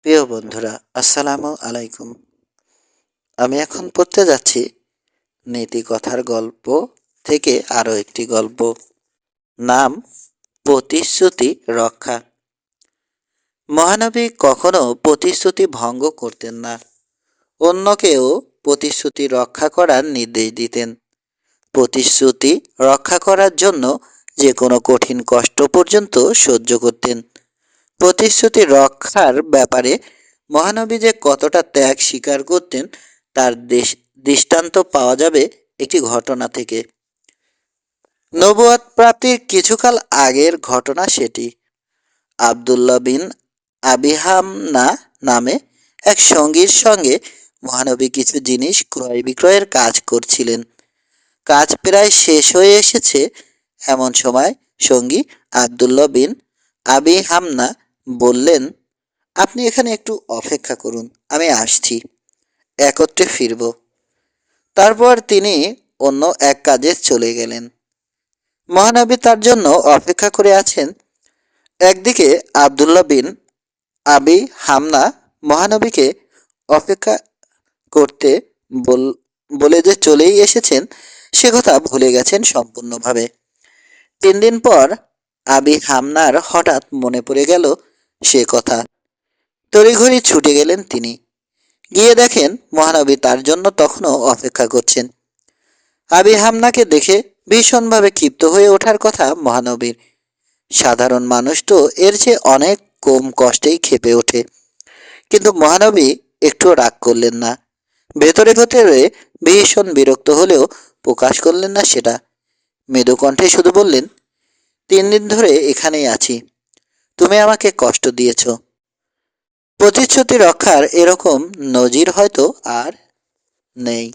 প্রিয় বন্ধুরা, আসসালামু আলাইকুম। আমি এখন পড়তে যাচ্ছি নীতি কথার গল্প থেকে আরও একটি গল্প। নাম প্রতিশ্রুতি রক্ষা। মহানবী কখনো প্রতিশ্রুতি ভঙ্গ করতেন না, অন্যকেও প্রতিশ্রুতি রক্ষা করার নির্দেশ দিতেন। প্রতিশ্রুতি রক্ষা করার জন্য যে কোনো কঠিন কষ্ট পর্যন্ত সহ্য করতেন। প্রতিশ্রুতি রক্ষার ব্যাপারে মহানবী যে কতটা ত্যাগ স্বীকার করতেন তার দৃষ্টান্ত পাওয়া যাবে একটি ঘটনা থেকে। নবুয়ত প্রাপ্তির কিছুকাল আগের ঘটনা সেটি। আবদুল্লাহ বিন আবিহামনা নামে এক সঙ্গীর সঙ্গে মহানবী কিছু জিনিস ক্রয় বিক্রয়ের কাজ করছিলেন। কাজ প্রায় শেষ হয়ে এসেছে, এমন সময় সঙ্গী আবদুল্লাহ বিন আবিহামনা বললেন, আপনি এখানে একটু অপেক্ষা করুন, আমি আসছি, একত্রে ফিরব। তারপর তিনি অন্য এক কাজে চলে গেলেন। মহানবী তার জন্য অপেক্ষা করে আছেন। একদিকে আবদুল্লাহ বিন আবি হামনা মহানবীকে অপেক্ষা করতে বলে যে চলেই এসেছেন সে কথা ভুলে গেছেন সম্পূর্ণভাবে। 3 দিন পর আবি হামনার হঠাৎ মনে পড়ে গেল সে কথা। তড়িঘড়ি ছুটে গেলেন তিনি। গিয়ে দেখেন মহানবী তার জন্য তখনও অপেক্ষা করছেন। আবি হামনাকে দেখে ভীষণভাবে ক্ষিপ্ত হয়ে ওঠার কথা মহানবীর। সাধারণ মানুষ তো এর চেয়ে অনেক কম কষ্টেই ক্ষেপে ওঠে, কিন্তু মহানবী একটুও রাগ করলেন না। ভেতরে ভেতরে ভীষণ বিরক্ত হলেও প্রকাশ করলেন না সেটা। মৃদু কণ্ঠে শুধু বললেন, 3 দিন ধরে এখানেই আছি, তুমি আমাকে কষ্ট দিয়েছ। প্রতিশ্রুতি রক্ষার এরকম নজির হয়তো আর নেই।